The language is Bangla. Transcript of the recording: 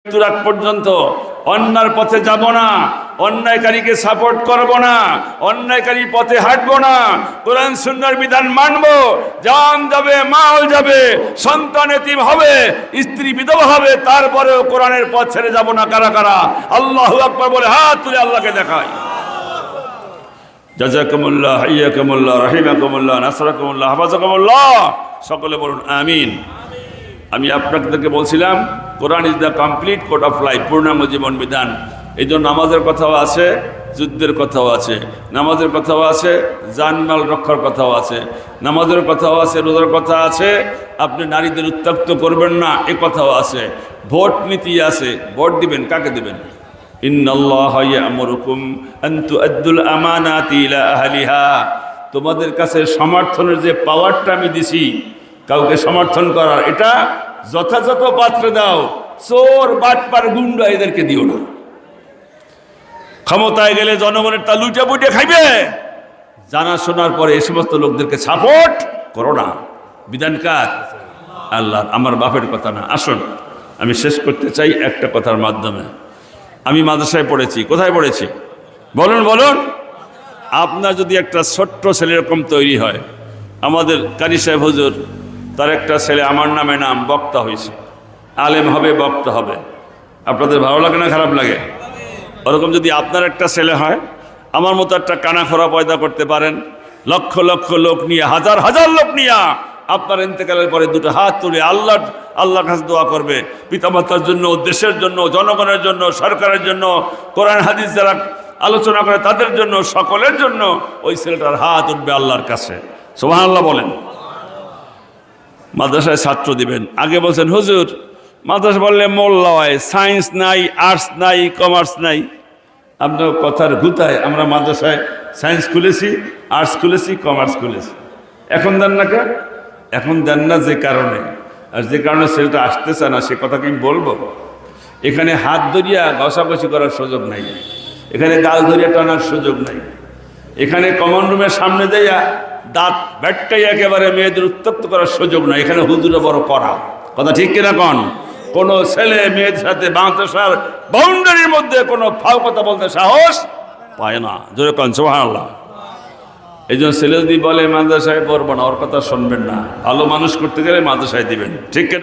মৃত্যুর আগ পর্যন্ত অন্যার পথে যাব না, অন্যায়কারীকে সাপোর্ট করব না, অন্যায়কারী পথে হাঁটব না, কোরআন সুন্নাহর বিধান মানব। জান যাবে, মাল যাবে, সন্তান এতিম হবে, স্ত্রী বিধবা হবে, তারপরেও কোরআনের পথ ছেড়ে যাব না। কারা কারা আল্লাহু আকবার বলে হাত তুলে আল্লাহকে দেখায়। জাযাকুমুল্লাহ, হাইয়াকুমুল্লাহ, রাহিমাকুমুল্লাহ, নাসরাকুমুল্লাহ, হাফাজাকুমুল্লাহ। সকলে বলুন আমিন। আমি আপনাদেরকে বলছিলাম Quran is the complete code of life, পূর্ণাঙ্গ জীবন বিধান। এই জন্য নামাজের কথাও আছে, যুদ্ধের কথাও আছে, নামাজের কথাও আছে, জানমাল রক্ষার কথাও আছে, নামাজের কথাও আছে, রোজার কথা আছে, আপনি নারীদের উত্ত্যক্ত করবেন না এ কথাও আছে, ভোট নীতি আছে, ভোট দিবেন কাকে দিবেন। ইন্নাল্লাহা ইয়া'মুরুকুম আন তু'আদ্দুল আমানাতি ইলা আহলিহা। তোমাদের কাছে সমর্থনের যে পাওয়ারটা আমি দিছি, কাউকে সমর্থন করার, এটা যথাযথ পাত্রে দাও। চোর বাটপার গুন্ডা এদেরকে দিও না। ক্ষমতায় গেলে জনগণের তা লুটে পুটে খাইবে, জানা শোনার পরে এই সমস্ত লোকদেরকে সাপোর্ট করো না। বিধান কার? আল্লাহ। আমার বাপের কথা না। আসুন আমি শেষ করতে চাই একটা কথার মাধ্যমে। আমি মাদ্রাসায় পড়েছি। কোথায় পড়েছি বলুন বলুন। আপনার যদি একটা ছোট্ট ছেলে এরকম তৈরি হয়, আমাদের কারি সাহেব হুজুর, তার একটা ছেলে আমার নামে নাম, বক্তা হয়েছে, আলেম হবে, বক্তা হবে, আপনাদের ভালো লাগে না খারাপ লাগে? ওরকম যদি আপনার একটা ছেলে হয়, আমার মতো একটা কানাখোরা পয়দা করতে পারেন, লক্ষ লক্ষ লোক নিয়ে, হাজার হাজার লোক নিয়ে আপনার ইন্তেকালের পরে দুটো হাত তুলে আল্লাহর কাছে দোয়া করবে, পিতামাতার জন্য, দেশের জন্য, জনগণের জন্য, সরকারের জন্য, কোরআন হাদিস যারা আলোচনা করে তাদের জন্য, সকলের জন্য ওই ছেলেটার হাত উঠবে আল্লাহর কাছে। সুবহানাল্লাহ বলেন। মাদ্রাসায় ছাত্র দিবেন, আগে বলছেন হুজুর মাদ্রাসা বললে মোল্লা হয়, সায়েন্স নাই, আর্টস নাই, কমার্স নাই। আপনার কথার গুতায় আমরা মাদ্রাসায় সায়েন্স খুলেছি, আর্টস খুলেছি, কমার্স খুলেছি। এখন দেন না কে? এখন দেন না যে কারণে, আর যে কারণে ছেলেটা আসতেছে না সে কথা কি আমি বলবো? এখানে হাত ধরিয়া ঘষাঘষি করার সুযোগ নাই, এখানে গাল ধরিয়া টানার সুযোগ নাই, এখানে কমন রুমের সামনে যাইয়া দাঁত ব্যাটটাই একেবারে মেয়েদের উত্তপ্ত করার সুযোগ নাই। এখানে হুজুরে বড় করা কথা, ঠিক কিনা কন? কোনো ছেলে মেয়ের সাথে মাদ্রাসার বাউন্ডারির মধ্যে কোনো ফাও কথা বলতে সাহস পায় না। জোরে কন সুবহানাল্লাহ। এই জন্য ছেলে যদি বলে মাদ্রাসায় পড়বো না, ওর কথা শুনবেন না। ভালো মানুষ করতে গেলে মাদ্রাসায় দিবেন, ঠিক কিনা?